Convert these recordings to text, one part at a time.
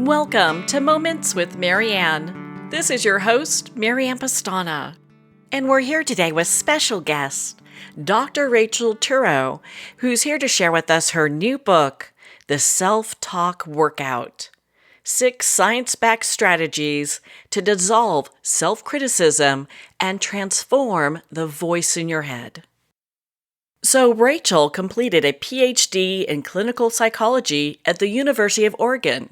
Welcome to Moments with Marianne. This is your host, Marianne Pestana. And we're here today with special guest, Dr. Rachel Turow, who's here to share with us her new book, The Self-Talk Workout: 6 Science-Backed Strategies to Dissolve Self-Criticism and Transform the Voice in Your Head. So Rachel completed a PhD in clinical psychology at the University of Oregon,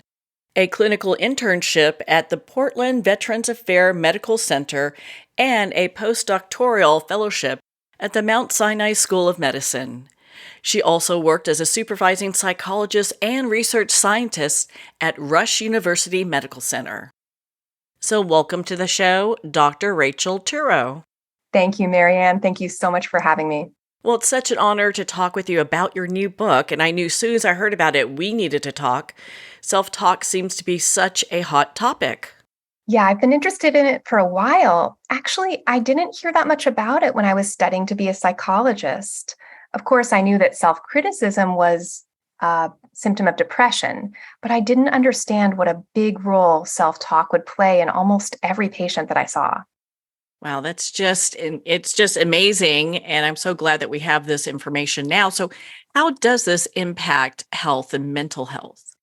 a clinical internship at the Portland Veterans Affairs Medical Center, and a postdoctoral fellowship at the Mount Sinai School of Medicine. She also worked as a supervising psychologist and research scientist at Rush University Medical Center. So welcome to the show, Dr. Rachel Turow. Thank you, Marianne. Thank you so much for having me. Well, it's such an honor to talk with you about your new book, and I knew as soon as I heard about it, we needed to talk. Self-talk seems to be such a hot topic. Yeah, I've been interested in it for a while. Actually, I didn't hear that much about it when I was studying to be a psychologist. Of course, I knew that self-criticism was a symptom of depression, but I didn't understand what a big role self-talk would play in almost every patient that I saw. Wow, it's just amazing. And I'm so glad that we have this information now. So how does this impact health and mental health?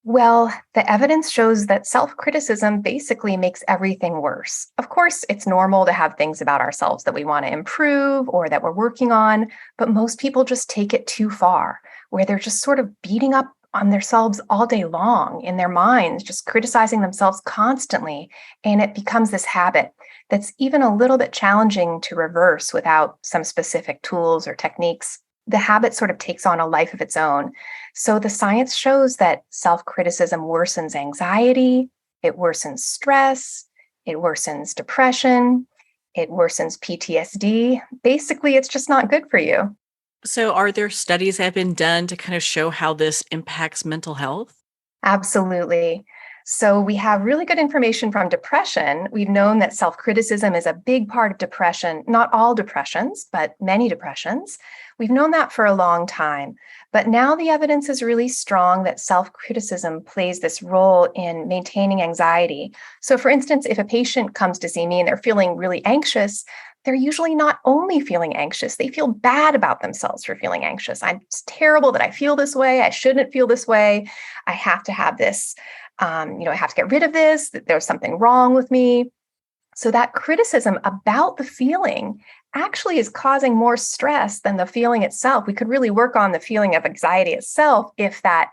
Well, the evidence shows that self-criticism basically makes everything worse. Of course, it's normal to have things about ourselves that we want to improve or that we're working on, but most people just take it too far, where they're just sort of beating up on themselves all day long in their minds, just criticizing themselves constantly. And it becomes this habit that's even a little bit challenging to reverse without some specific tools or techniques. The habit sort of takes on a life of its own. So the science shows that self-criticism worsens anxiety, it worsens stress, it worsens depression, it worsens PTSD. Basically, it's just not good for you. So are there studies that have been done to kind of show how this impacts mental health? Absolutely. So we have really good information from depression. We've known that self-criticism is a big part of depression, not all depressions, but many depressions. We've known that for a long time. But now the evidence is really strong that self-criticism plays this role in maintaining anxiety. So for instance, if a patient comes to see me and they're feeling really anxious, they're usually not only feeling anxious, they feel bad about themselves for feeling anxious. It's terrible that I feel this way. I shouldn't feel this way. I have to have this. I have to get rid of this, that there's something wrong with me. So that criticism about the feeling actually is causing more stress than the feeling itself. We could really work on the feeling of anxiety itself if that,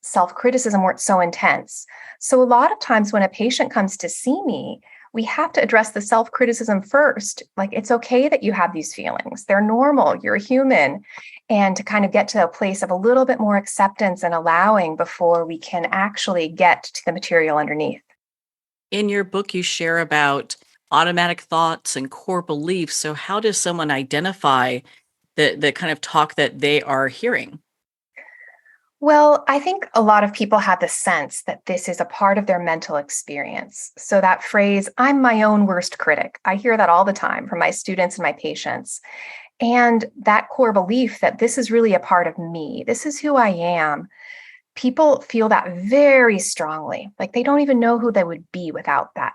self-criticism weren't so intense. So a lot of times when a patient comes to see me, we have to address the self-criticism first. Like, it's okay that you have these feelings. They're normal. You're human. And to kind of get to a place of a little bit more acceptance and allowing before we can actually get to the material underneath. In your book, you share about automatic thoughts and core beliefs. So how does someone identify the kind of talk that they are hearing? Well, I think a lot of people have the sense that this is a part of their mental experience. So that phrase, I'm my own worst critic, I hear that all the time from my students and my patients. And that core belief that this is really a part of me, this is who I am, people feel that very strongly. Like they don't even know who they would be without that.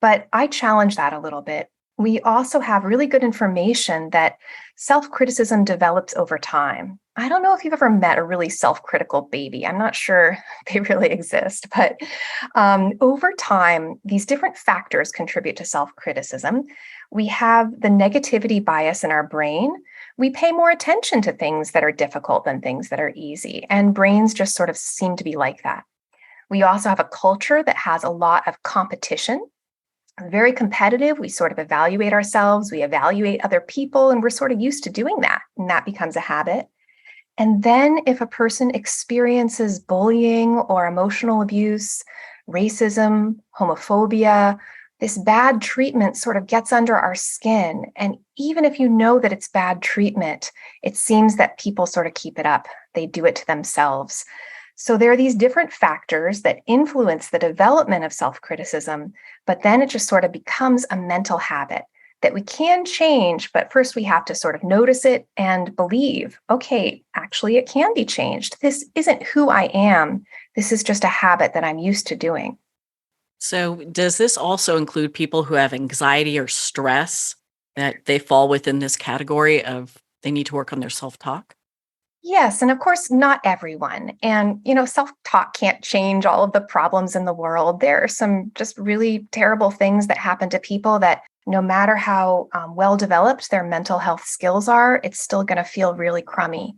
But I challenge that a little bit. We also have really good information that self-criticism develops over time. I don't know if you've ever met a really self-critical baby. I'm not sure they really exist, but over time, these different factors contribute to self-criticism. We have the negativity bias in our brain. We pay more attention to things that are difficult than things that are easy, and brains just sort of seem to be like that. We also have a culture that has a lot of competition. Very competitive. We sort of evaluate ourselves, we evaluate other people, and we're sort of used to doing that. And that becomes a habit. And then if a person experiences bullying or emotional abuse, racism, homophobia, this bad treatment sort of gets under our skin. And even if you know that it's bad treatment, it seems that people sort of keep it up. They do it to themselves. So there are these different factors that influence the development of self-criticism, but then it just sort of becomes a mental habit that we can change, but first we have to sort of notice it and believe, okay, actually it can be changed. This isn't who I am. This is just a habit that I'm used to doing. So, does this also include people who have anxiety or stress that they fall within this category of they need to work on their self talk? Yes, and of course, not everyone. And, self talk can't change all of the problems in the world. There are some just really terrible things that happen to people that no matter how well developed their mental health skills are, it's still going to feel really crummy.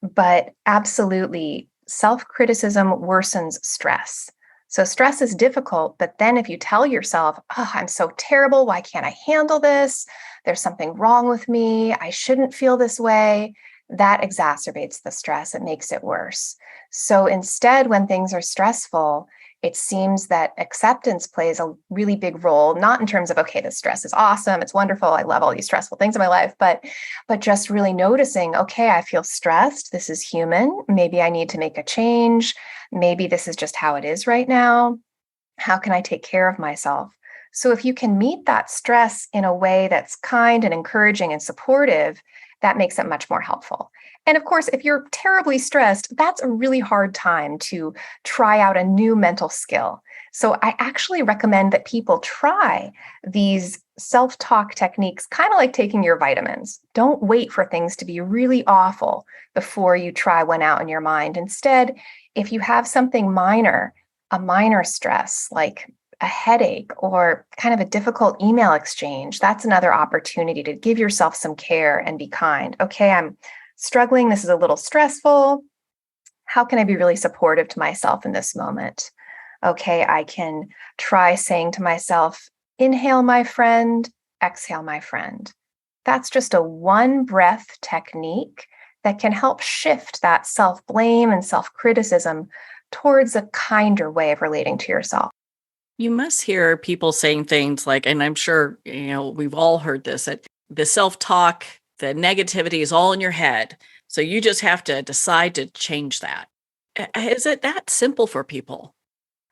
But absolutely, self criticism worsens stress. So, stress is difficult, but then if you tell yourself, oh, I'm so terrible, why can't I handle this? There's something wrong with me. I shouldn't feel this way, that exacerbates the stress. It makes it worse. So instead, when things are stressful, it seems that acceptance plays a really big role, not in terms of, okay, this stress is awesome, it's wonderful, I love all these stressful things in my life, but just really noticing, okay, I feel stressed, this is human, maybe I need to make a change, maybe this is just how it is right now. How can I take care of myself? So if you can meet that stress in a way that's kind and encouraging and supportive, that makes it much more helpful. And of course, if you're terribly stressed, that's a really hard time to try out a new mental skill. So I actually recommend that people try these self-talk techniques, kind of like taking your vitamins. Don't wait for things to be really awful before you try one out in your mind. Instead, if you have something minor, a minor stress like a headache or kind of a difficult email exchange, that's another opportunity to give yourself some care and be kind. Okay, I'm struggling. This is a little stressful. How can I be really supportive to myself in this moment? Okay, I can try saying to myself, inhale, my friend, exhale, my friend. That's just a one breath technique that can help shift that self blame and self criticism towards a kinder way of relating to yourself. You must hear people saying things like, and I'm sure, we've all heard this, that the self talk, the negativity is all in your head. So you just have to decide to change that. Is it that simple for people?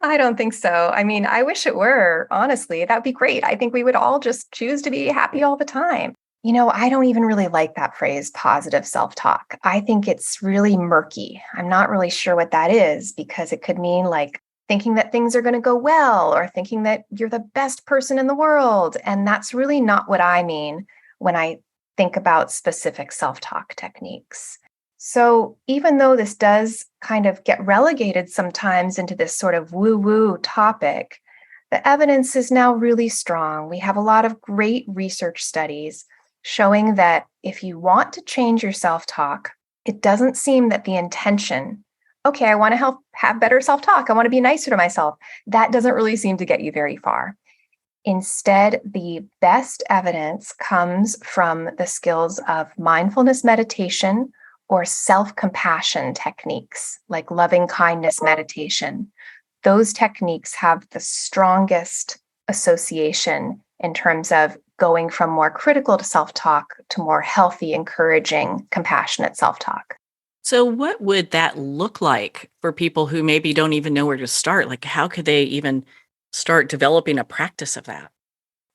I don't think so. I mean, I wish it were, honestly. That would be great. I think we would all just choose to be happy all the time. I don't even really like that phrase, positive self talk. I think it's really murky. I'm not really sure what that is because it could mean like thinking that things are going to go well or thinking that you're the best person in the world. And that's really not what I mean when I think about specific self talk techniques. So, even though this does kind of get relegated sometimes into this sort of woo woo topic, the evidence is now really strong. We have a lot of great research studies showing that if you want to change your self talk, it doesn't seem that the intention, okay, I want to have better self talk, I want to be nicer to myself, that doesn't really seem to get you very far. Instead, the best evidence comes from the skills of mindfulness meditation or self compassion techniques like loving kindness meditation. Those techniques have the strongest association in terms of going from more critical to self talk to more healthy, encouraging, compassionate self talk. So, what would that look like for people who maybe don't even know where to start? Like, how could they even start developing a practice of that?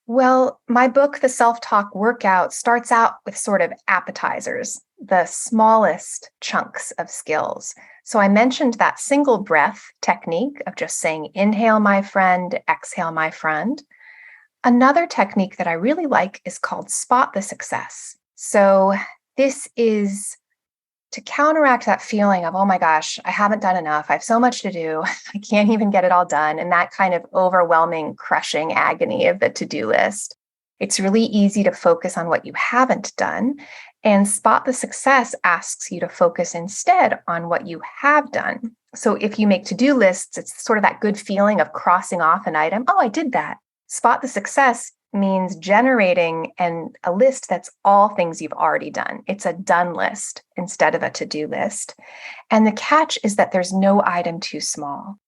Well, my book, The Self Talk Workout, starts out with sort of appetizers, the smallest chunks of skills. So I mentioned that single breath technique of just saying, inhale, my friend, exhale, my friend. Another technique that I really like is called spot the success. So this is to counteract that feeling of, oh my gosh, I haven't done enough. I have so much to do. I can't even get it all done. And that kind of overwhelming, crushing agony of the to-do list. It's really easy to focus on what you haven't done. And spot the success asks you to focus instead on what you have done. So if you make to-do lists, it's sort of that good feeling of crossing off an item. Oh, I did that. Spot the success means generating a list that's all things you've already done. It's a done list instead of a to-do list. And the catch is that there's no item too small.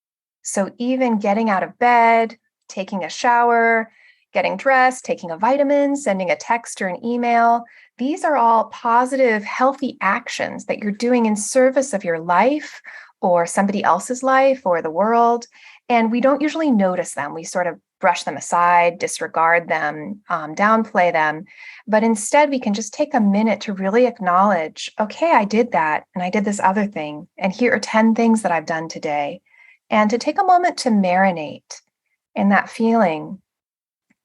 So even getting out of bed, taking a shower, getting dressed, taking a vitamin, sending a text or an email, these are all positive, healthy actions that you're doing in service of your life or somebody else's life or the world. And we don't usually notice them. We sort of brush them aside, disregard them, downplay them. But instead, we can just take a minute to really acknowledge, okay, I did that, and I did this other thing, and here are 10 things that I've done today. and to take a moment to marinate in that feeling.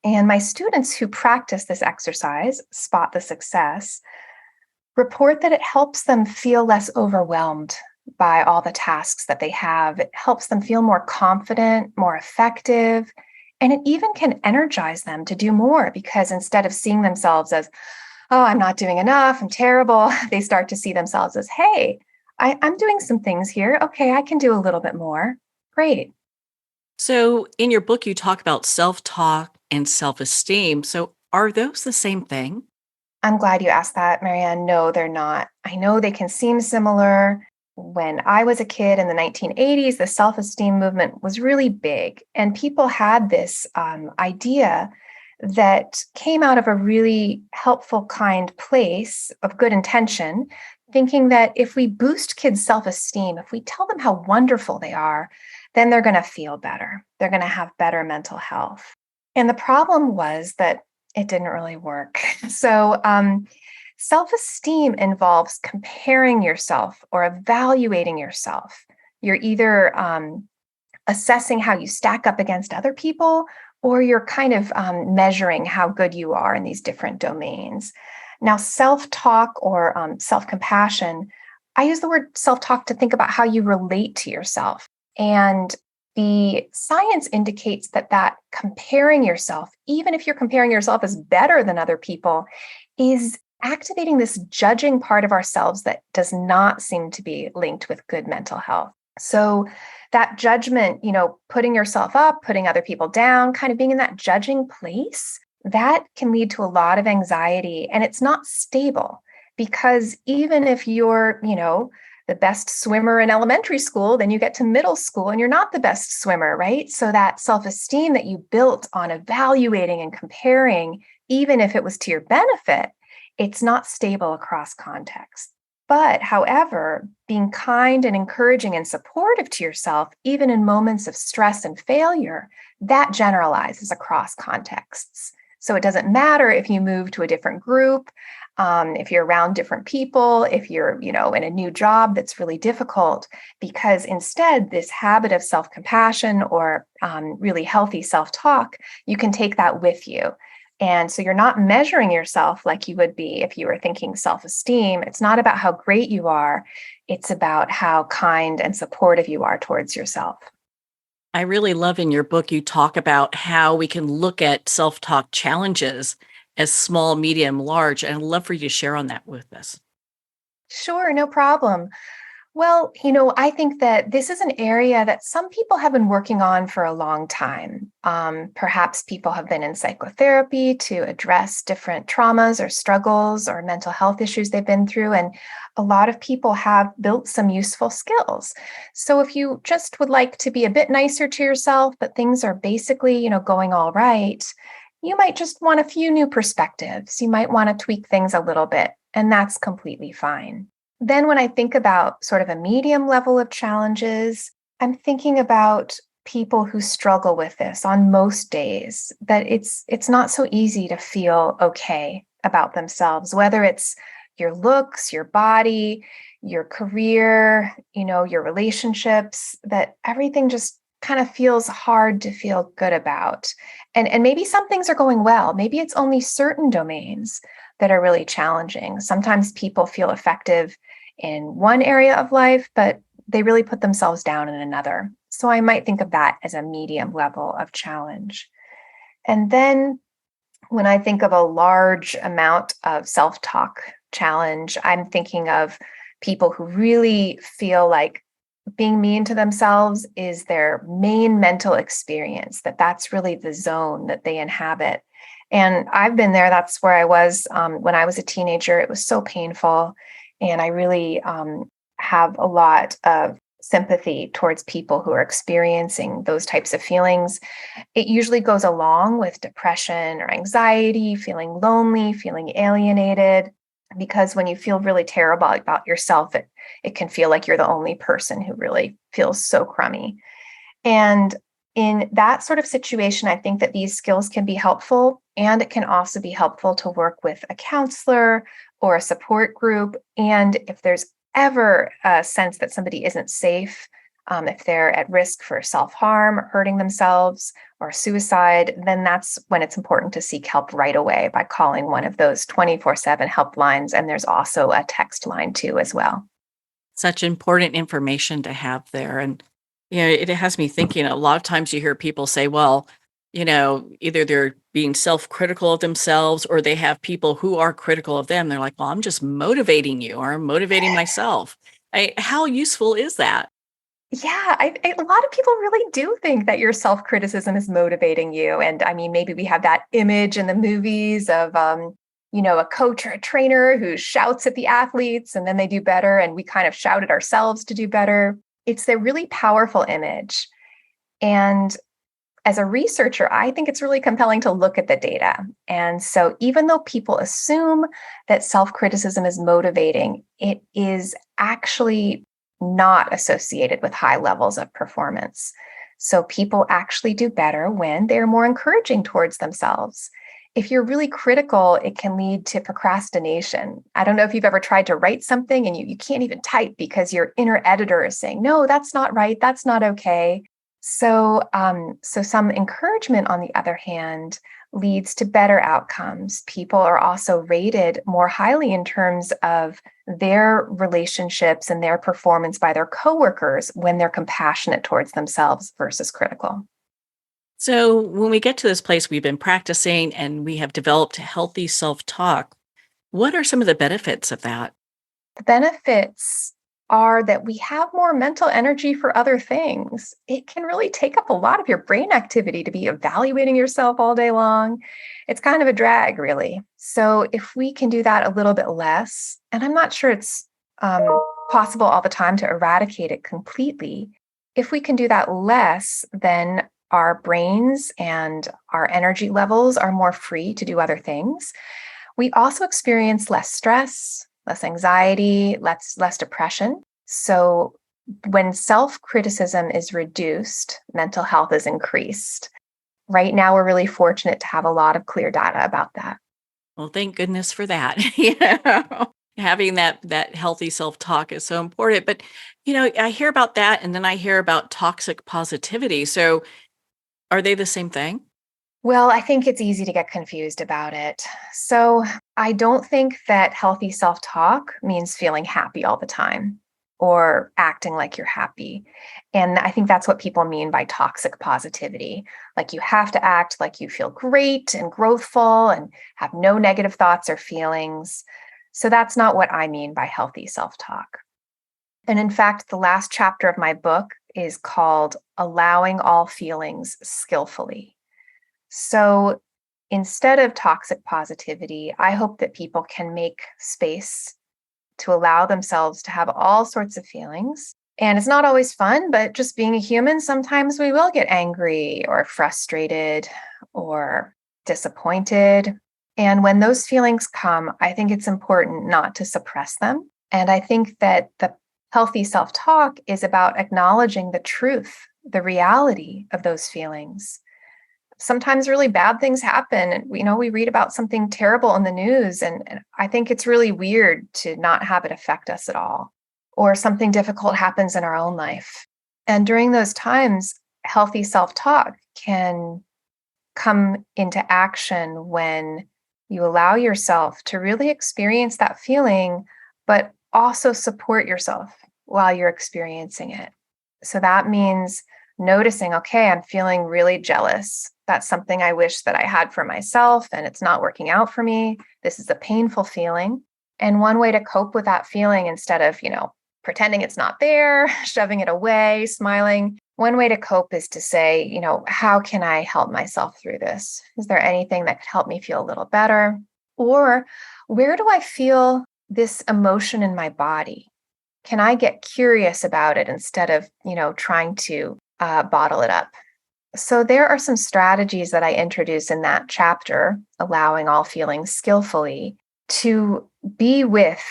And my students who practice this exercise, spot the success, report that it helps them feel less overwhelmed by all the tasks that they have. It helps them feel more confident, more effective, and it even can energize them to do more because instead of seeing themselves as, oh, I'm not doing enough, I'm terrible, they start to see themselves as, hey, I'm doing some things here. Okay, I can do a little bit more. Great. So, in your book, you talk about self talk and self esteem. So, are those the same thing? I'm glad you asked that, Marianne. No, they're not. I know they can seem similar. When I was a kid in the 1980s, the self esteem movement was really big, and people had this idea that came out of a really helpful, kind place of good intention, thinking that if we boost kids' self esteem, if we tell them how wonderful they are, then they're going to feel better. They're going to have better mental health. And the problem was that it didn't really work. So, self esteem involves comparing yourself or evaluating yourself. You're either assessing how you stack up against other people, or you're kind of measuring how good you are in these different domains. Now, self talk or self compassion, I use the word self talk to think about how you relate to yourself. And the science indicates that comparing yourself, even if you're comparing yourself as better than other people, is activating this judging part of ourselves that does not seem to be linked with good mental health. So that judgment, putting yourself up, putting other people down, kind of being in that judging place, that can lead to a lot of anxiety, and it's not stable because even if you're, the best swimmer in elementary school, then you get to middle school and you're not the best swimmer, right? So that self-esteem that you built on evaluating and comparing, even if it was to your benefit, it's not stable across contexts. But however, being kind and encouraging and supportive to yourself, even in moments of stress and failure, that generalizes across contexts. So it doesn't matter if you move to a different group, if you're around different people, if you're, in a new job that's really difficult, because instead this habit of self-compassion or really healthy self-talk, you can take that with you. And so you're not measuring yourself like you would be if you were thinking self-esteem. It's not about how great you are. It's about how kind and supportive you are towards yourself. I really love in your book, you talk about how we can look at self talk challenges as small, medium, large. And I'd love for you to share on that with us. Sure, no problem. Well, I think that this is an area that some people have been working on for a long time. Perhaps people have been in psychotherapy to address different traumas or struggles or mental health issues they've been through. And a lot of people have built some useful skills. So if you just would like to be a bit nicer to yourself, but things are basically, going all right, you might just want a few new perspectives. You might want to tweak things a little bit, and that's completely fine. Then when I think about sort of a medium level of challenges, I'm thinking about people who struggle with this on most days, that it's not so easy to feel okay about themselves, whether it's your looks, your body, your career, your relationships, that everything just kind of feels hard to feel good about. And maybe some things are going well. Maybe it's only certain domains that are really challenging. Sometimes people feel effective in one area of life, but they really put themselves down in another. So I might think of that as a medium level of challenge. And then when I think of a large amount of self-talk challenge, I'm thinking of people who really feel like being mean to themselves is their main mental experience, that's really the zone that they inhabit. And I've been there. That's where I was when I was a teenager. It was so painful. And I really have a lot of sympathy towards people who are experiencing those types of feelings. It usually goes along with depression or anxiety, feeling lonely, feeling alienated, because when you feel really terrible about yourself, it can feel like you're the only person who really feels so crummy. And in that sort of situation, I think that these skills can be helpful, and it can also be helpful to work with a counselor or a support group. And if there's ever a sense that somebody isn't safe, If they're at risk for self-harm, or hurting themselves, or suicide, then that's when it's important to seek help right away by calling one of those 24/7 helplines. And there's also a text line too as well. Such important information to have there. And, it has me thinking a lot of times you hear people say, well, either they're being self critical of themselves or they have people who are critical of them. They're like, well, I'm just motivating you or I'm motivating myself. How useful is that? Yeah, a lot of people really do think that your self criticism is motivating you. And I mean, maybe we have that image in the movies of, a coach or a trainer who shouts at the athletes and then they do better. And we kind of shout at ourselves to do better. It's a really powerful image. And as a researcher, I think it's really compelling to look at the data. And so, even though people assume that self criticism is motivating, it is actually not associated with high levels of performance. So, people actually do better when they're more encouraging towards themselves. If you're really critical, it can lead to procrastination. I don't know if you've ever tried to write something and you can't even type because your inner editor is saying, no, that's not right. That's not okay. So some encouragement, on the other hand, leads to better outcomes. People are also rated more highly in terms of their relationships and their performance by their coworkers when they're compassionate towards themselves versus critical. So, when we get to this place, we've been practicing and we have developed healthy self talk. What are some of the benefits of that? The benefits are that we have more mental energy for other things. It can really take up a lot of your brain activity to be evaluating yourself all day long. It's kind of a drag, really. So, if we can do that a little bit less, and I'm not sure it's possible all the time to eradicate it completely, if we can do that less, then our brains and our energy levels are more free to do other things. We also experience less stress, less anxiety, less depression. So when self-criticism is reduced, mental health is increased. Right now, we're really fortunate to have a lot of clear data about that. Well, thank goodness for that. Having that healthy self-talk is so important. But, I hear about that and then I hear about toxic positivity. So, are they the same thing? Well, I think it's easy to get confused about it. So I don't think that healthy self-talk means feeling happy all the time or acting like you're happy. And I think that's what people mean by toxic positivity. Like you have to act like you feel great and growthful and have no negative thoughts or feelings. So that's not what I mean by healthy self-talk. And in fact, the last chapter of my book is called Allowing All Feelings Skillfully. So instead of toxic positivity, I hope that people can make space to allow themselves to have all sorts of feelings. And it's not always fun, but just being a human, sometimes we will get angry or frustrated or disappointed. And when those feelings come, I think it's important not to suppress them. And I think that the healthy self-talk is about acknowledging the truth, the reality of those feelings. Sometimes really bad things happen. And we read about something terrible in the news, and I think it's really weird to not have it affect us at all. Or something difficult happens in our own life. And during those times, healthy self-talk can come into action when you allow yourself to really experience that feeling, but also support yourself while you're experiencing it. So that means noticing, okay, I'm feeling really jealous. That's something I wish that I had for myself, and it's not working out for me. This is a painful feeling. And one way to cope with that feeling, instead of, pretending it's not there, shoving it away, smiling, one way to cope is to say, how can I help myself through this? Is there anything that could help me feel a little better? Or where do I feel this emotion in my body? Can I get curious about it instead of, trying to bottle it up? So there are some strategies that I introduce in that chapter, Allowing All Feelings Skillfully, to be with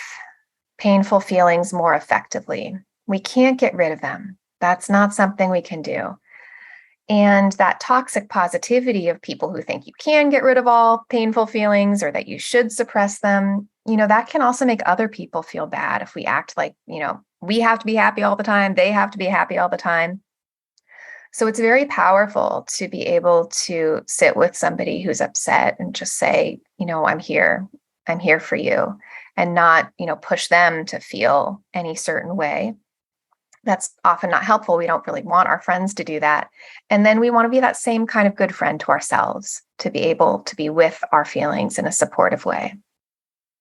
painful feelings more effectively. We can't get rid of them. That's not something we can do. And that toxic positivity of people who think you can get rid of all painful feelings or that you should suppress them, that can also make other people feel bad if we act like, we have to be happy all the time. They have to be happy all the time. So it's very powerful to be able to sit with somebody who's upset and just say, I'm here. I'm here for you, and not, push them to feel any certain way. That's often not helpful. We don't really want our friends to do that. And then we want to be that same kind of good friend to ourselves, to be able to be with our feelings in a supportive way.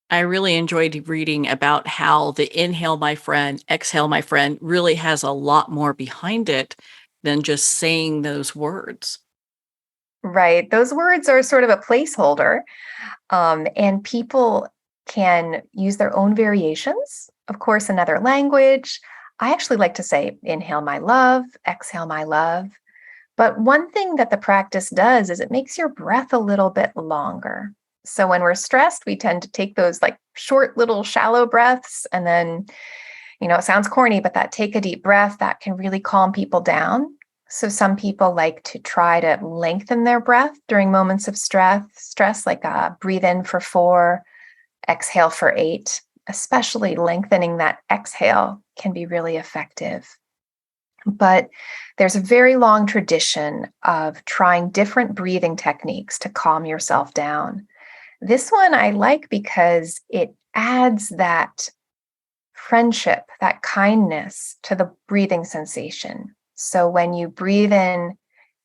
I really enjoyed reading about how the inhale, my friend, exhale, my friend really has a lot more behind it than just saying those words. Right. Those words are sort of a placeholder, and people can use their own variations. Of course, another language. I actually like to say, inhale my love, exhale my love. But one thing that the practice does is it makes your breath a little bit longer. So when we're stressed, we tend to take those like short, little shallow breaths. And then, it sounds corny, but that take a deep breath, that can really calm people down. So some people like to try to lengthen their breath during moments of stress like breathe in for 4, exhale for 8. Especially lengthening that exhale can be really effective. But there's a very long tradition of trying different breathing techniques to calm yourself down. This one I like because it adds that friendship, that kindness to the breathing sensation. So when you breathe in,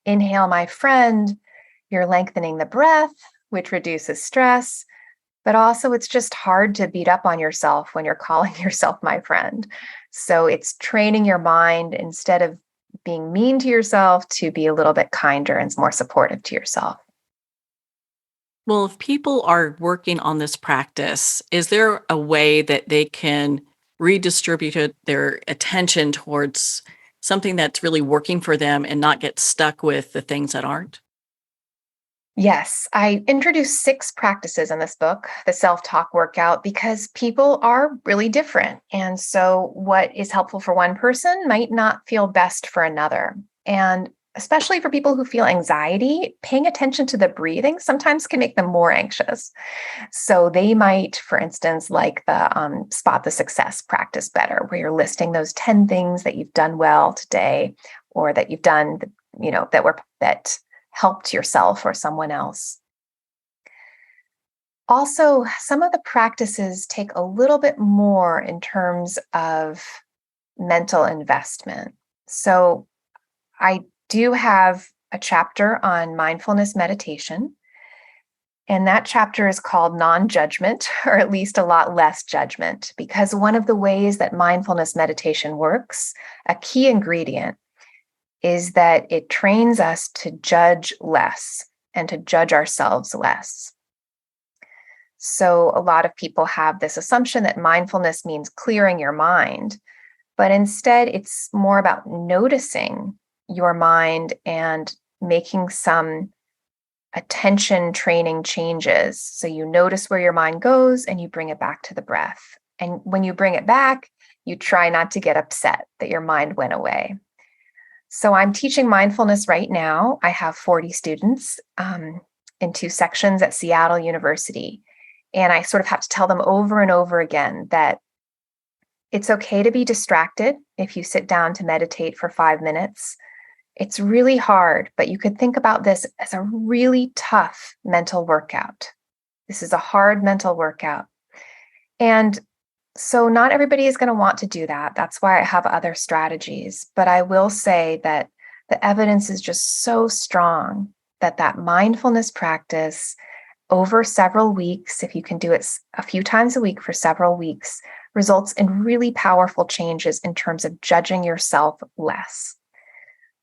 inhale, my friend, you're lengthening the breath, which reduces stress. But also, it's just hard to beat up on yourself when you're calling yourself my friend. So it's training your mind, instead of being mean to yourself, to be a little bit kinder and more supportive to yourself. Well, if people are working on this practice, is there a way that they can their attention towards something that's really working for them and not get stuck with the things that aren't? Yes, I introduced 6 practices in this book, the self-talk workout, because people are really different. And so what is helpful for one person might not feel best for another. And especially for people who feel anxiety, paying attention to the breathing sometimes can make them more anxious. So they might, for instance, like the spot the success practice better, where you're listing those 10 things that you've done well today, or that you've done, that helped yourself or someone else. Also, some of the practices take a little bit more in terms of mental investment. So I do have a chapter on mindfulness meditation, and that chapter is called non-judgment, or at least a lot less judgment, because one of the ways that mindfulness meditation works, a key ingredient, is that it trains us to judge less and to judge ourselves less. So a lot of people have this assumption that mindfulness means clearing your mind, but instead it's more about noticing your mind and making some attention training changes. So you notice where your mind goes and you bring it back to the breath. And when you bring it back, you try not to get upset that your mind went away. So I'm teaching mindfulness right now. I have 40 students in 2 sections at Seattle University. And I sort of have to tell them over and over again that it's okay to be distracted if you sit down to meditate for 5 minutes. It's really hard, but you could think about this as a really tough mental workout. This is a hard mental workout. And so not everybody is going to want to do that. That's why I have other strategies. But I will say that the evidence is just so strong that mindfulness practice over several weeks, if you can do it a few times a week for several weeks, results in really powerful changes in terms of judging yourself less.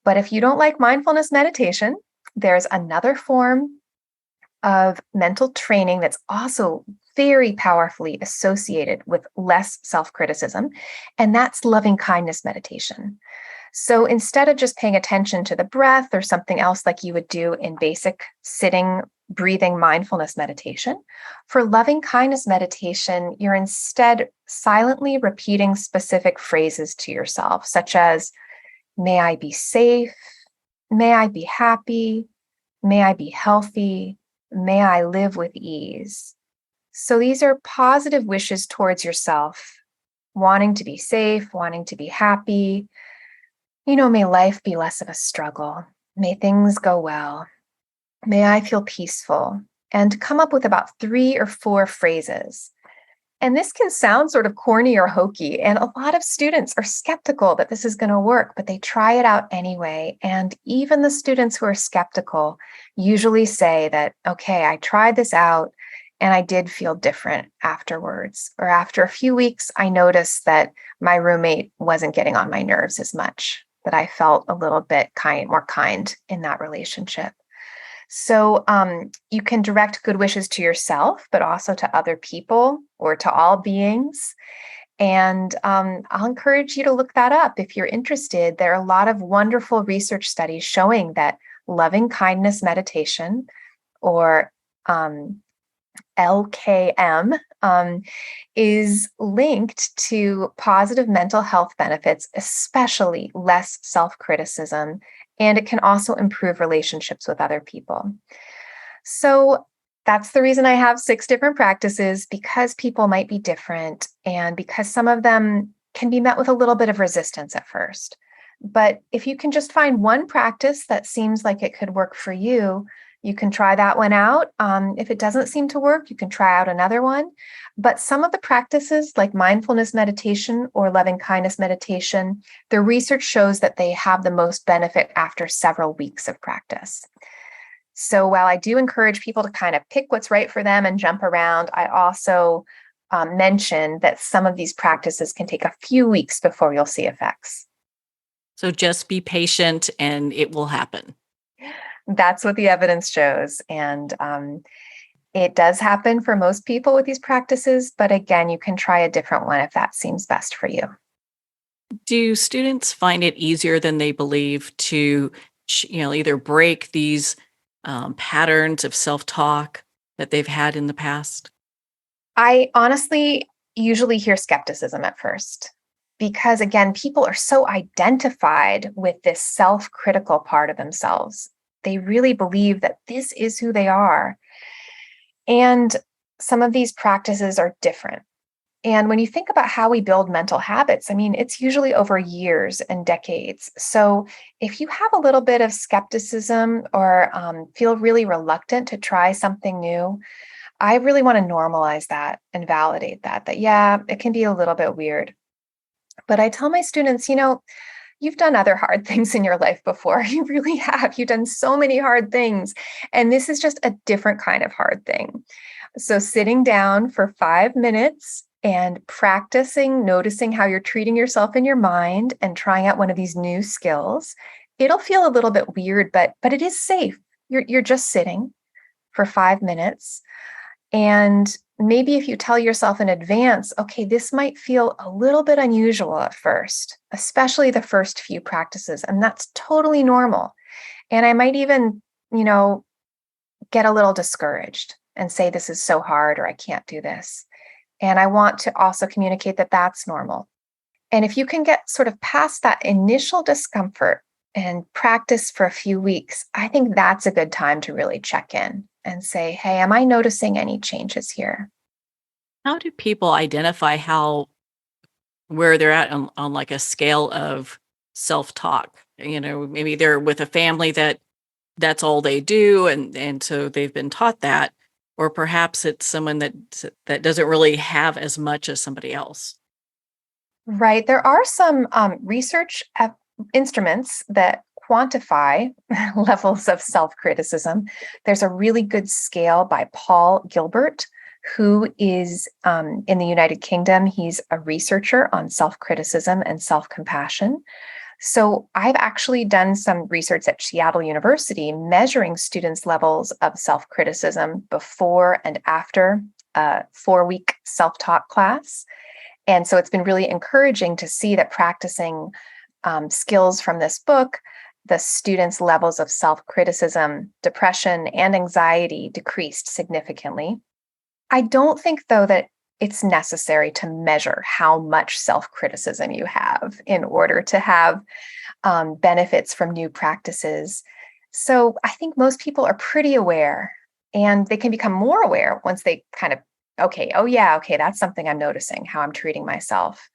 But if you don't like mindfulness meditation, there's another form of mental training that's also very powerfully associated with less self-criticism, and that's loving kindness meditation. So instead of just paying attention to the breath or something else like you would do in basic sitting, breathing mindfulness meditation, for loving kindness meditation, you're instead silently repeating specific phrases to yourself, such as, may I be safe, may I be happy, may I be healthy, may I live with ease. So these are positive wishes towards yourself wanting to be safe, wanting to be happy. May life be less of a struggle. May things go well. May I feel peaceful. And come up with about 3 or 4 phrases. And this can sound sort of corny or hokey, and a lot of students are skeptical that this is going to work, but they try it out anyway. And even the students who are skeptical usually say that, okay, I tried this out and I did feel different afterwards. Or after a few weeks, I noticed that my roommate wasn't getting on my nerves as much, that I felt a little bit more kind in that relationship. So you can direct good wishes to yourself, but also to other people or to all beings. And I'll encourage you to look that up if you're interested. There are a lot of wonderful research studies showing that loving kindness meditation, or LKM, is linked to positive mental health benefits, especially less self-criticism, and it can also improve relationships with other people. So that's the reason I have 6 different practices, because people might be different and because some of them can be met with a little bit of resistance at first. But if you can just find one practice that seems like it could work for you, you can try that one out. If it doesn't seem to work, you can try out another one. But some of the practices like mindfulness meditation or loving kindness meditation, the research shows that they have the most benefit after several weeks of practice. So while I do encourage people to kind of pick what's right for them and jump around, I also mention that some of these practices can take a few weeks before you'll see effects. So just be patient and it will happen. That's what the evidence shows. And it does happen for most people with these practices. But again, you can try a different one if that seems best for you. Do students find it easier than they believe to, either break these patterns of self-talk that they've had in the past? I honestly usually hear skepticism at first, because again, people are so identified with this self-critical part of themselves. They really believe that this is who they are. And some of these practices are different. And when you think about how we build mental habits, I mean, it's usually over years and decades. So if you have a little bit of skepticism or feel really reluctant to try something new, I really want to normalize that and validate that, yeah, it can be a little bit weird. But I tell my students, you've done other hard things in your life before. You really have. You've done so many hard things. And this is just a different kind of hard thing. So sitting down for 5 minutes and practicing, noticing how you're treating yourself in your mind and trying out one of these new skills, it'll feel a little bit weird, but it is safe. You're just sitting for 5 minutes. And maybe if you tell yourself in advance, okay, this might feel a little bit unusual at first, especially the first few practices, and that's totally normal. And I might even, get a little discouraged and say, this is so hard, or I can't do this. And I want to also communicate that that's normal. And if you can get sort of past that initial discomfort and practice for a few weeks, I think that's a good time to really check in and say, hey, am I noticing any changes here? How do people identify where they're at on like a scale of self-talk? Maybe they're with a family that's all they do, and so they've been taught that, or perhaps it's someone that doesn't really have as much as somebody else. Right. There are some research instruments that quantify levels of self-criticism. There's a really good scale by Paul Gilbert, who is in the United Kingdom. He's a researcher on self-criticism and self-compassion. So I've actually done some research at Seattle University measuring students' levels of self-criticism before and after a 4-week self-talk class. And so it's been really encouraging to see that practicing skills from this book, the students' levels of self-criticism, depression, and anxiety decreased significantly. I don't think, though, that it's necessary to measure how much self-criticism you have in order to have benefits from new practices. So I think most people are pretty aware, and they can become more aware once they kind of, okay, oh yeah, okay, that's something I'm noticing, how I'm treating myself.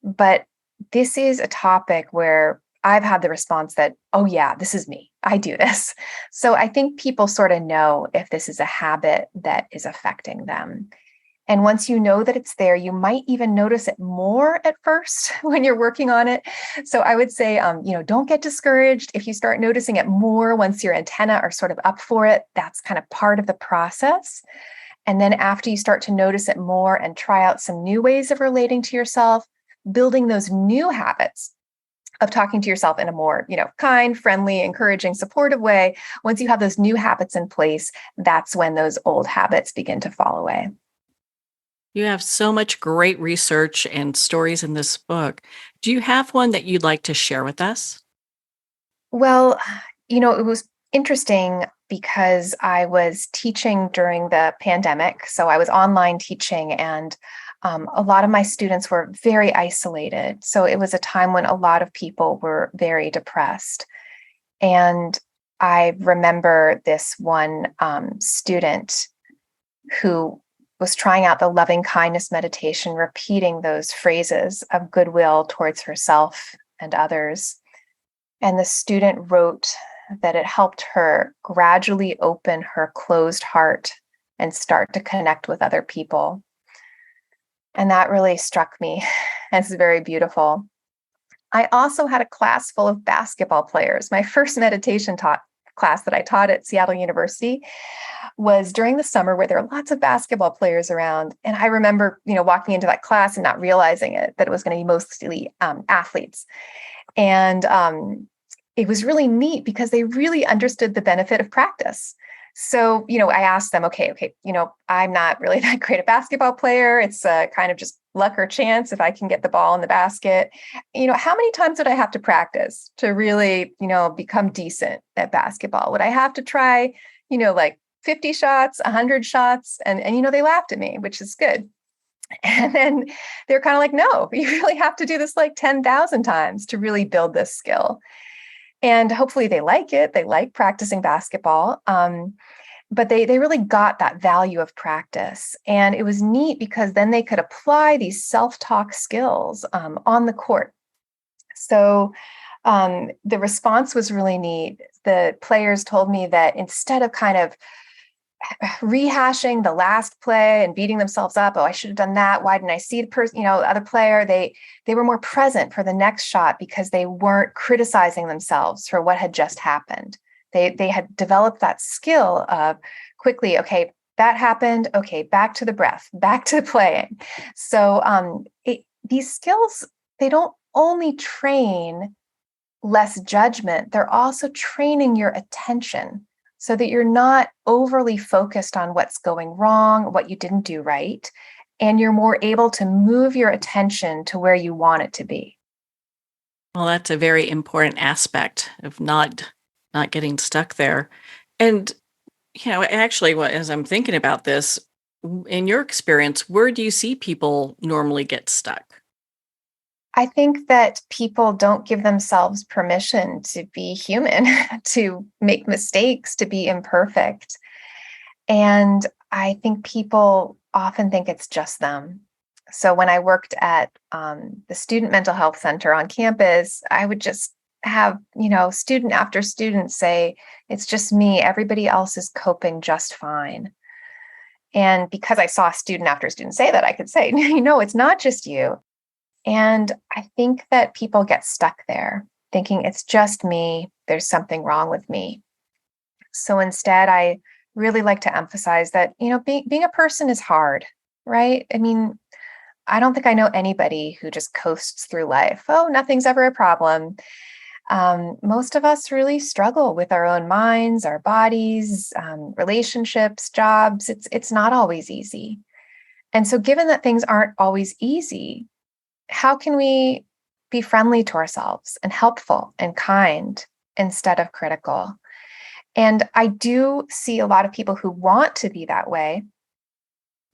But this is a topic where I've had the response that, oh, yeah, this is me. I do this. So I think people sort of know if this is a habit that is affecting them. And once you know that it's there, you might even notice it more at first when you're working on it. So I would say, don't get discouraged. If you start noticing it more once your antenna are sort of up for it, that's kind of part of the process. And then after you start to notice it more and try out some new ways of relating to yourself, building those new habits of talking to yourself in a more, kind, friendly, encouraging, supportive way. Once you have those new habits in place, that's when those old habits begin to fall away. You have so much great research and stories in this book. Do you have one that you'd like to share with us? Well, it was interesting because I was teaching during the pandemic. So I was online teaching, and a lot of my students were very isolated. So it was a time when a lot of people were very depressed. And I remember this one student who was trying out the loving kindness meditation, repeating those phrases of goodwill towards herself and others. And the student wrote that it helped her gradually open her closed heart and start to connect with other people. And that really struck me as very beautiful. I also had a class full of basketball players. My first meditation class that I taught at Seattle University was during the summer, where there are lots of basketball players around. And I remember, walking into that class and not realizing that it was going to be mostly athletes. And it was really neat because they really understood the benefit of practice. So, I asked them, okay, I'm not really that great a basketball player. It's kind of just luck or chance if I can get the ball in the basket. How many times would I have to practice to really, become decent at basketball? Would I have to try, like 50 shots, 100 shots? And they laughed at me, which is good. And then they're kind of like, no, you really have to do this like 10,000 times to really build this skill. And hopefully they like it. They like practicing basketball. But they really got that value of practice. And it was neat because then they could apply these self-talk skills on the court. So the response was really neat. The players told me that instead of kind of rehashing the last play and beating themselves up, oh, I should have done that, why didn't I see the person, the other player, they were more present for the next shot because they weren't criticizing themselves for what had just happened. They had developed that skill of quickly, okay, that happened, okay, back to the breath, back to playing. So these skills, they don't only train less judgment, they're also training your attention, so that you're not overly focused on what's going wrong, what you didn't do right, and you're more able to move your attention to where you want it to be. Well, that's a very important aspect of not getting stuck there. And actually, as I'm thinking about this, in your experience, where do you see people normally get stuck? I think that people don't give themselves permission to be human, to make mistakes, to be imperfect. And I think people often think it's just them. So when I worked at the Student Mental Health Center on campus, I would just have, student after student say, it's just me. Everybody else is coping just fine. And because I saw student after student say that, I could say, it's not just you. And I think that people get stuck there thinking it's just me. There's something wrong with me. So instead, I really like to emphasize that, being a person is hard, right? I mean, I don't think I know anybody who just coasts through life. Oh, nothing's ever a problem. Most of us really struggle with our own minds, our bodies, relationships, jobs. It's not always easy. And so given that things aren't always easy, how can we be friendly to ourselves and helpful and kind instead of critical? And I do see a lot of people who want to be that way.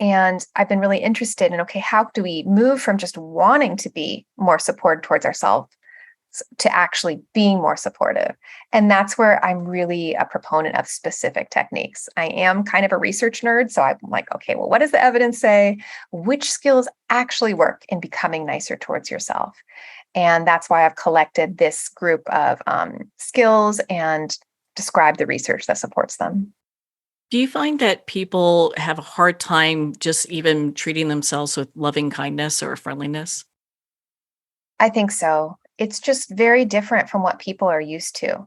And I've been really interested in, okay, how do we move from just wanting to be more supportive towards ourselves to actually being more supportive. And that's where I'm really a proponent of specific techniques. I am kind of a research nerd. So I'm like, okay, well, what does the evidence say? Which skills actually work in becoming nicer towards yourself? And that's why I've collected this group of skills and described the research that supports them. Do you find that people have a hard time just even treating themselves with loving kindness or friendliness? I think so. It's just very different from what people are used to.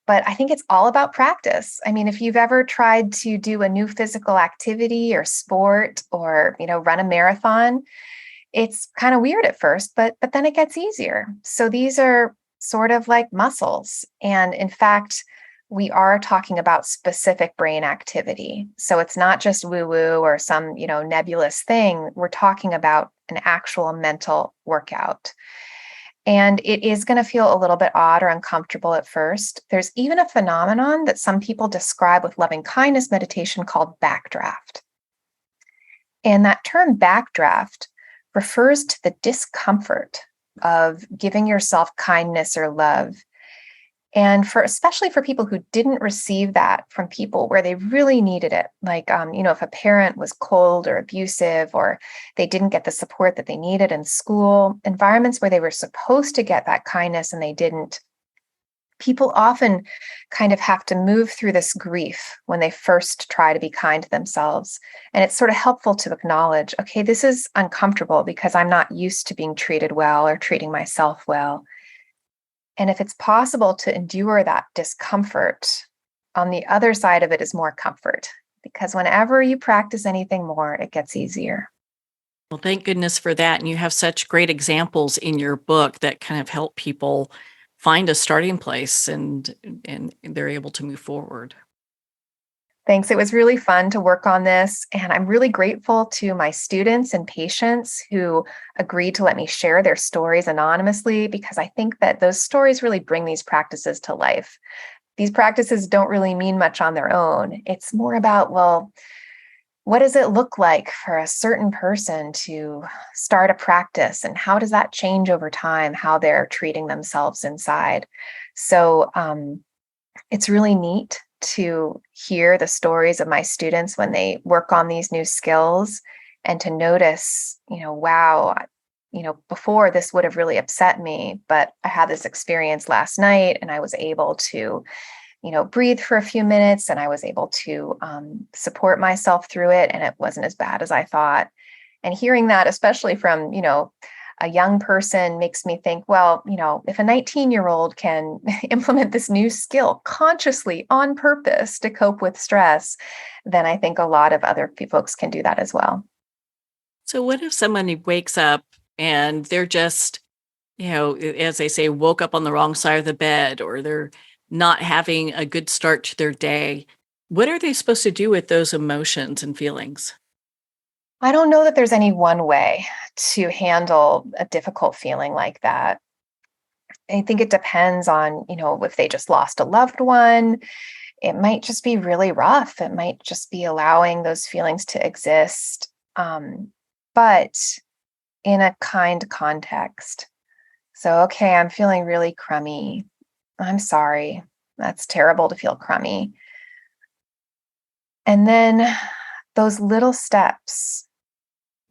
But I think it's all about practice. I mean, if you've ever tried to do a new physical activity or sport or, run a marathon, it's kind of weird at first, but then it gets easier. So these are sort of like muscles. And in fact, we are talking about specific brain activity. So it's not just woo-woo or some, nebulous thing. We're talking about an actual mental workout. And it is going to feel a little bit odd or uncomfortable at first. There's even a phenomenon that some people describe with loving kindness meditation called backdraft. And that term backdraft refers to the discomfort of giving yourself kindness or love. And especially for people who didn't receive that from people where they really needed it, like, if a parent was cold or abusive, or they didn't get the support that they needed in school, environments where they were supposed to get that kindness and they didn't, people often kind of have to move through this grief when they first try to be kind to themselves. And it's sort of helpful to acknowledge, okay, this is uncomfortable because I'm not used to being treated well or treating myself well. And if it's possible to endure that discomfort, on the other side of it is more comfort, because whenever you practice anything more, it gets easier. Well, thank goodness for that. And you have such great examples in your book that kind of help people find a starting place and they're able to move forward. Thanks. It was really fun to work on this. And I'm really grateful to my students and patients who agreed to let me share their stories anonymously, because I think that those stories really bring these practices to life. These practices don't really mean much on their own. It's more about, well, what does it look like for a certain person to start a practice? And how does that change over time, how they're treating themselves inside? So it's really neat to hear the stories of my students when they work on these new skills and to notice, wow, before this would have really upset me, but I had this experience last night and I was able to, breathe for a few minutes and I was able to support myself through it. And it wasn't as bad as I thought. And hearing that, especially from, a young person, makes me think, well, if a 19-year-old can implement this new skill consciously on purpose to cope with stress, then I think a lot of other folks can do that as well. So, what if somebody wakes up and they're just, as they say, woke up on the wrong side of the bed or they're not having a good start to their day? What are they supposed to do with those emotions and feelings? I don't know that there's any one way to handle a difficult feeling like that. I think it depends on, if they just lost a loved one. It might just be really rough. It might just be allowing those feelings to exist, but in a kind context. So, okay, I'm feeling really crummy. I'm sorry. That's terrible to feel crummy. And then those little steps,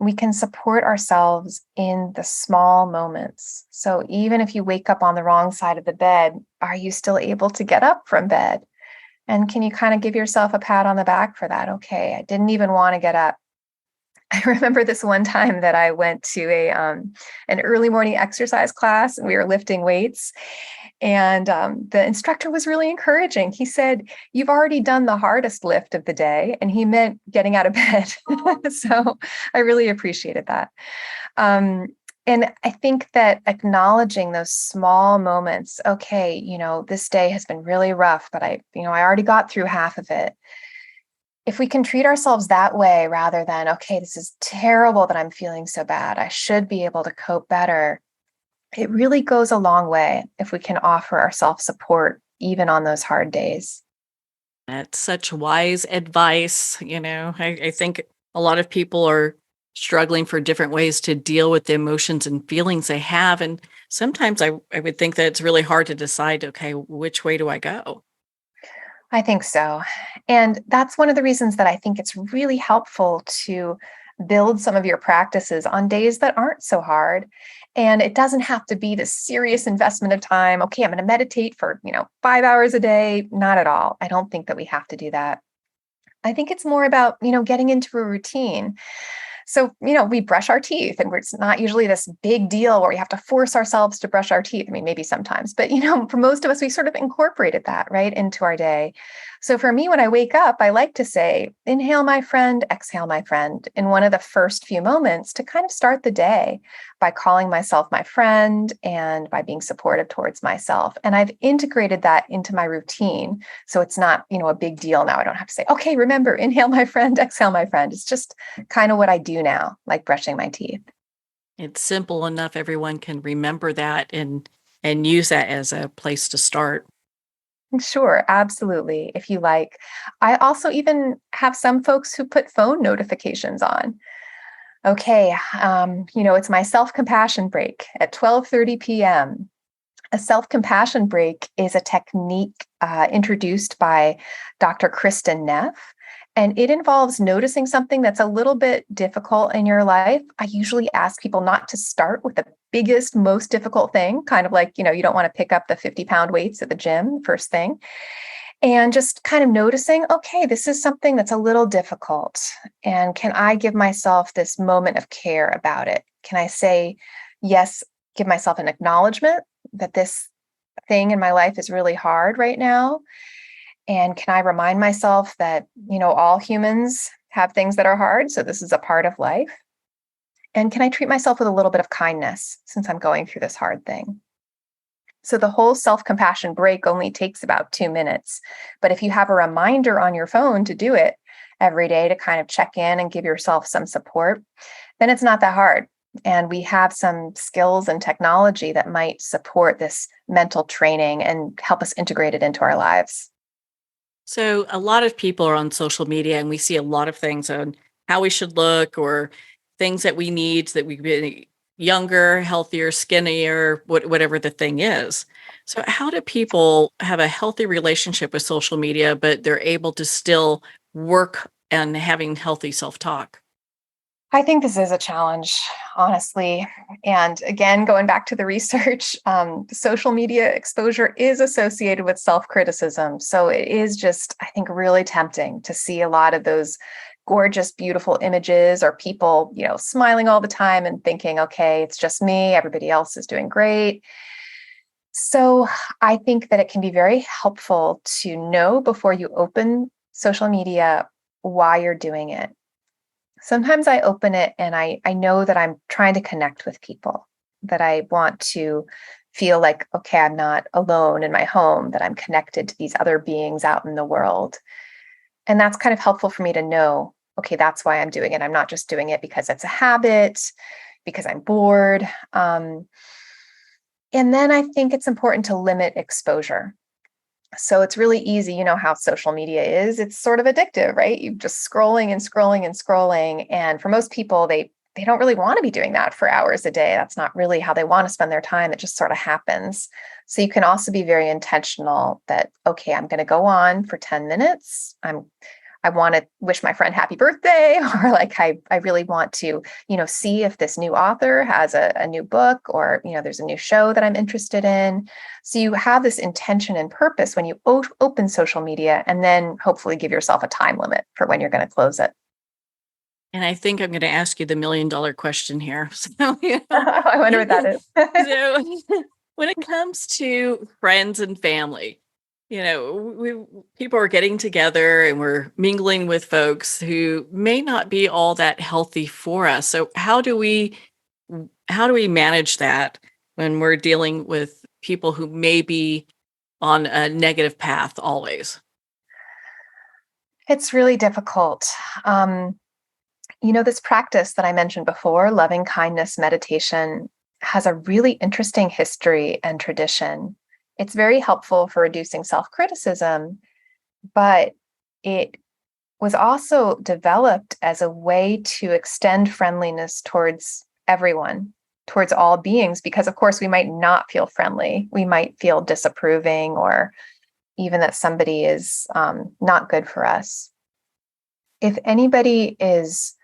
we can support ourselves in the small moments. So even if you wake up on the wrong side of the bed, are you still able to get up from bed? And can you kind of give yourself a pat on the back for that? Okay, I didn't even want to get up. I remember this one time that I went to an early morning exercise class and we were lifting weights. And the instructor was really encouraging. He said, "You've already done the hardest lift of the day." And he meant getting out of bed. So I really appreciated that. Um, and I think that acknowledging those small moments, okay, this day has been really rough, but I already got through half of it. If we can treat ourselves that way rather than, okay, this is terrible that I'm feeling so bad, I should be able to cope better, it really goes a long way if we can offer ourselves support even on those hard days. That's such wise advice. I think a lot of people are struggling for different ways to deal with the emotions and feelings they have. And sometimes I would think that it's really hard to decide, okay, which way do I go? I think so. And that's one of the reasons that I think it's really helpful to build some of your practices on days that aren't so hard. And it doesn't have to be this serious investment of time. Okay, I'm going to meditate for, 5 hours a day. Not at all. I don't think that we have to do that. I think it's more about, getting into a routine. So, we brush our teeth and it's not usually this big deal where we have to force ourselves to brush our teeth. I mean, maybe sometimes, but, for most of us, we sort of incorporated that right into our day. So for me, when I wake up, I like to say, inhale, my friend, exhale, my friend, in one of the first few moments to kind of start the day by calling myself my friend and by being supportive towards myself. And I've integrated that into my routine. So it's not, a big deal now. I don't have to say, okay, remember, inhale, my friend, exhale, my friend. It's just kind of what I do now, like brushing my teeth. It's simple enough everyone can remember that and use that as a place to start. Sure, absolutely. If you like. I also even have some folks who put phone notifications on. Okay, it's my self-compassion break at 12:30 p.m. A self-compassion break is a technique introduced by Dr. Kristen Neff, and it involves noticing something that's a little bit difficult in your life. I usually ask people not to start with the biggest, most difficult thing, kind of like, you don't want to pick up the 50-pound weights at the gym first thing. And just kind of noticing, okay, this is something that's a little difficult. And can I give myself this moment of care about it? Can I say, yes, give myself an acknowledgement that this thing in my life is really hard right now? And can I remind myself that, all humans have things that are hard. So this is a part of life. And can I treat myself with a little bit of kindness since I'm going through this hard thing? So the whole self-compassion break only takes about 2 minutes. But if you have a reminder on your phone to do it every day to kind of check in and give yourself some support, then it's not that hard. And we have some skills and technology that might support this mental training and help us integrate it into our lives. So a lot of people are on social media and we see a lot of things on how we should look or things that we need so that we be younger, healthier, skinnier, whatever the thing is. So how do people have a healthy relationship with social media, but they're able to still work and having healthy self-talk? I think this is a challenge, honestly. And again, going back to the research, social media exposure is associated with self criticism. So it is just, I think, really tempting to see a lot of those gorgeous, beautiful images or people, smiling all the time and thinking, okay, it's just me, everybody else is doing great. So I think that it can be very helpful to know before you open social media why you're doing it. Sometimes I open it and I know that I'm trying to connect with people, that I want to feel like, okay, I'm not alone in my home, that I'm connected to these other beings out in the world. And that's kind of helpful for me to know, okay, that's why I'm doing it. I'm not just doing it because it's a habit, because I'm bored. And then I think it's important to limit exposure. So it's really easy, how social media is. It's sort of addictive, right? You're just scrolling and scrolling and scrolling. And for most people, they don't really want to be doing that for hours a day. That's not really how they want to spend their time. It just sort of happens. So you can also be very intentional that, okay, I'm going to go on for 10 minutes. I want to wish my friend happy birthday, or like I really want to, see if this new author has a new book, or, there's a new show that I'm interested in. So you have this intention and purpose when you open social media, and then hopefully give yourself a time limit for when you're going to close it. And I think I'm going to ask you the $1,000,000 question here. So, I wonder what that is. so when it comes to friends and family, we people are getting together and we're mingling with folks who may not be all that healthy for us. So how do we manage that when we're dealing with people who may be on a negative path always? It's really difficult. Um, this practice that I mentioned before, loving kindness meditation, has a really interesting history and tradition. It's very helpful for reducing self criticism, but it was also developed as a way to extend friendliness towards everyone, towards all beings, because of course we might not feel friendly. We might feel disapproving or even that somebody is not good for us. If anybody is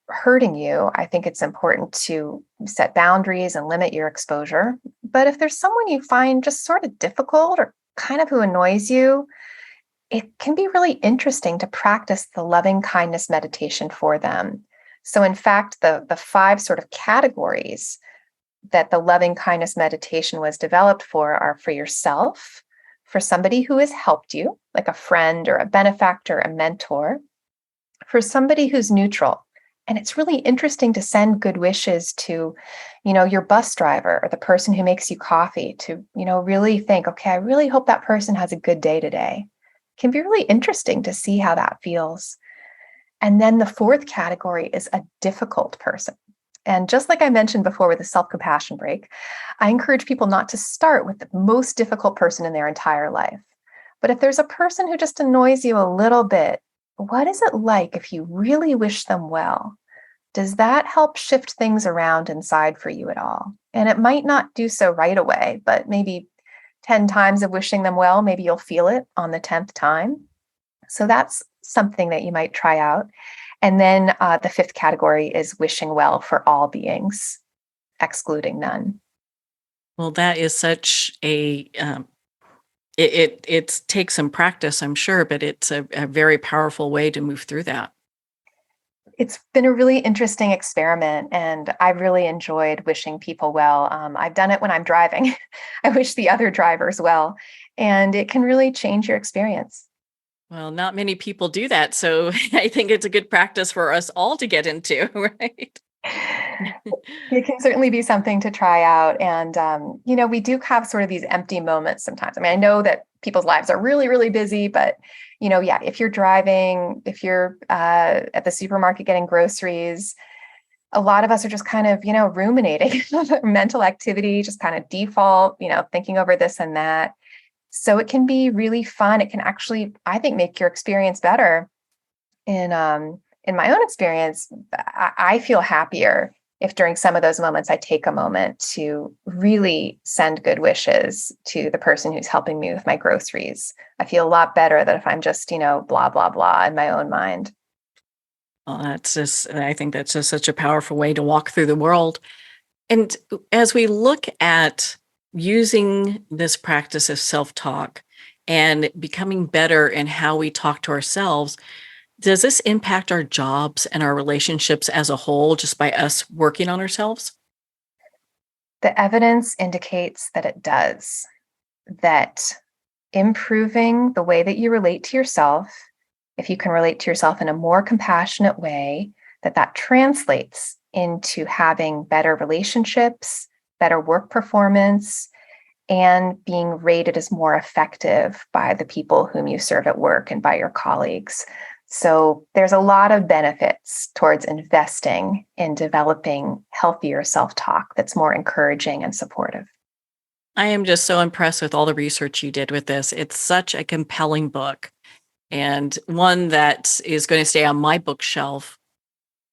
hurting you, I think it's important to set boundaries and limit your exposure. But if there's someone you find just sort of difficult or kind of who annoys you, it can be really interesting to practice the loving kindness meditation for them. So, in fact, the five sort of categories that the loving kindness meditation was developed for are for yourself, for somebody who has helped you, like a friend or a benefactor, a mentor, for somebody who's neutral. And it's really interesting to send good wishes to, your bus driver or the person who makes you coffee to, really think, okay, I really hope that person has a good day today. It can be really interesting to see how that feels. And then the fourth category is a difficult person. And just like I mentioned before with the self-compassion break, I encourage people not to start with the most difficult person in their entire life. But if there's a person who just annoys you a little bit, what is it like if you really wish them well? Does that help shift things around inside for you at all? And it might not do so right away, but maybe 10 times of wishing them well, maybe you'll feel it on the 10th time. So that's something that you might try out. And then the fifth category is wishing well for all beings, excluding none. Well, that is such a it takes some practice, I'm sure, but it's a very powerful way to move through that. It's been a really interesting experiment, and I've really enjoyed wishing people well. I've done it when I'm driving. I wish the other drivers well, and it can really change your experience. Well, not many people do that, so I think it's a good practice for us all to get into, right? It can certainly be something to try out. And, we do have sort of these empty moments sometimes. I mean, I know that people's lives are really, really busy, but, yeah, if you're driving, if you're at the supermarket getting groceries, a lot of us are just kind of, ruminating mental activity, just kind of default, thinking over this and that. So it can be really fun. It can actually, I think, make your experience better. In my own experience, I feel happier if during some of those moments I take a moment to really send good wishes to the person who's helping me with my groceries. I feel a lot better than if I'm just, blah, blah, blah in my own mind. Well, I think that's just such a powerful way to walk through the world. And as we look at using this practice of self talk and becoming better in how we talk to ourselves, does this impact our jobs and our relationships as a whole just by us working on ourselves? The evidence indicates that it does, that improving the way that you relate to yourself, if you can relate to yourself in a more compassionate way, that translates into having better relationships, better work performance, and being rated as more effective by the people whom you serve at work and by your colleagues. So there's a lot of benefits towards investing in developing healthier self-talk that's more encouraging and supportive. I am just so impressed with all the research you did with this. It's such a compelling book and one that is going to stay on my bookshelf.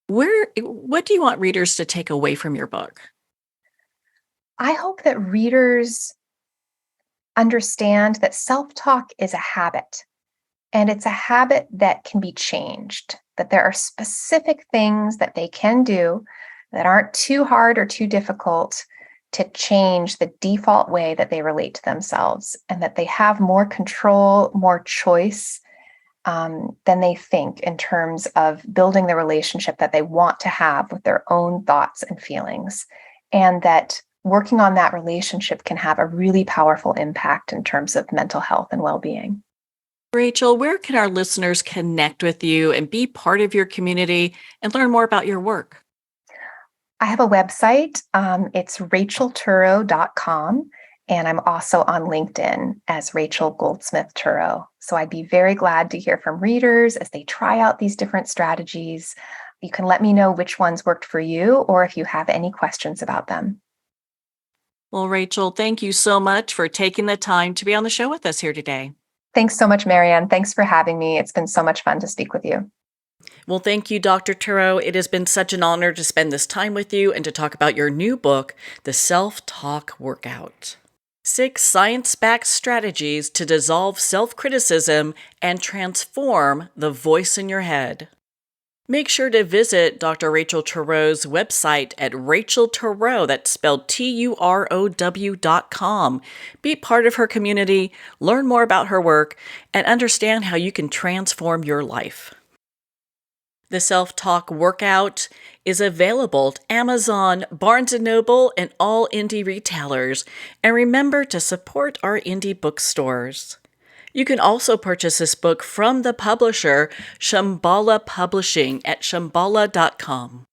What do you want readers to take away from your book? I hope that readers understand that self-talk is a habit, and it's a habit that can be changed, that there are specific things that they can do that aren't too hard or too difficult to change the default way that they relate to themselves, and that they have more control, more choice than they think in terms of building the relationship that they want to have with their own thoughts and feelings. And that working on that relationship can have a really powerful impact in terms of mental health and well-being. Rachel, where can our listeners connect with you and be part of your community and learn more about your work? I have a website. It's rachelturow.com. And I'm also on LinkedIn as Rachel Goldsmith Turow. So I'd be very glad to hear from readers as they try out these different strategies. You can let me know which ones worked for you or if you have any questions about them. Well, Rachel, thank you so much for taking the time to be on the show with us here today. Thanks so much, Marianne. Thanks for having me. It's been so much fun to speak with you. Well, thank you, Dr. Turow. It has been such an honor to spend this time with you and to talk about your new book, The Self-Talk Workout. 6 science-backed strategies to dissolve self-criticism and transform the voice in your head. Make sure to visit Dr. Rachel Turow's website at Rachel Turow, that's spelled TUROW.com. Be part of her community, learn more about her work, and understand how you can transform your life. The Self-Talk Workout is available at Amazon, Barnes & Noble, and all indie retailers. And remember to support our indie bookstores. You can also purchase this book from the publisher, Shambhala Publishing, at shambhala.com.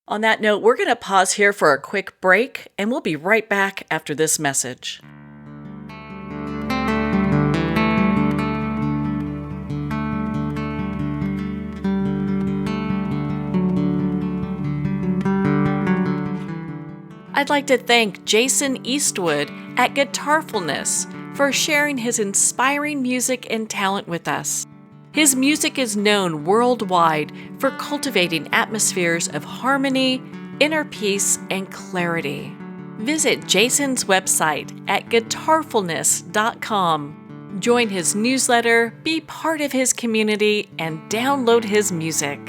On that note, we're going to pause here for a quick break, and we'll be right back after this message. I'd like to thank Jason Eastwood at Guitarfulness for sharing his inspiring music and talent with us. His music is known worldwide for cultivating atmospheres of harmony, inner peace, and clarity. Visit Jason's website at guitarfulness.com. Join his newsletter, be part of his community, and download his music.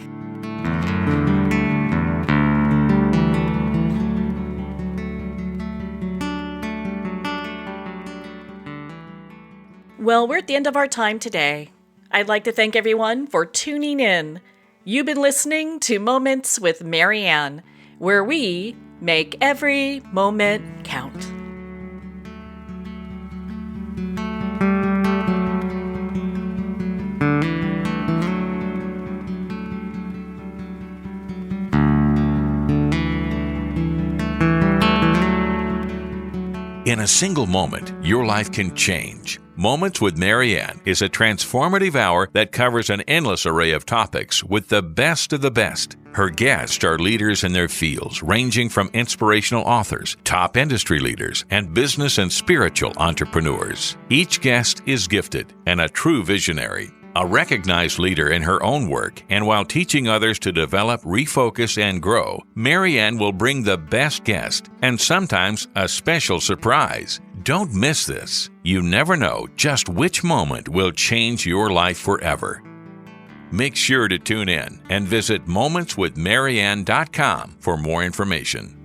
Well, we're at the end of our time today. I'd like to thank everyone for tuning in. You've been listening to Moments with Marianne, where we make every moment count. In a single moment, your life can change. Moments with Marianne is a transformative hour that covers an endless array of topics with the best of the best. Her guests are leaders in their fields, ranging from inspirational authors, top industry leaders, and business and spiritual entrepreneurs. Each guest is gifted and a true visionary. A recognized leader in her own work, and while teaching others to develop, refocus, and grow, Marianne will bring the best guest and sometimes a special surprise. Don't miss this. You never know just which moment will change your life forever. Make sure to tune in and visit momentswithmarianne.com for more information.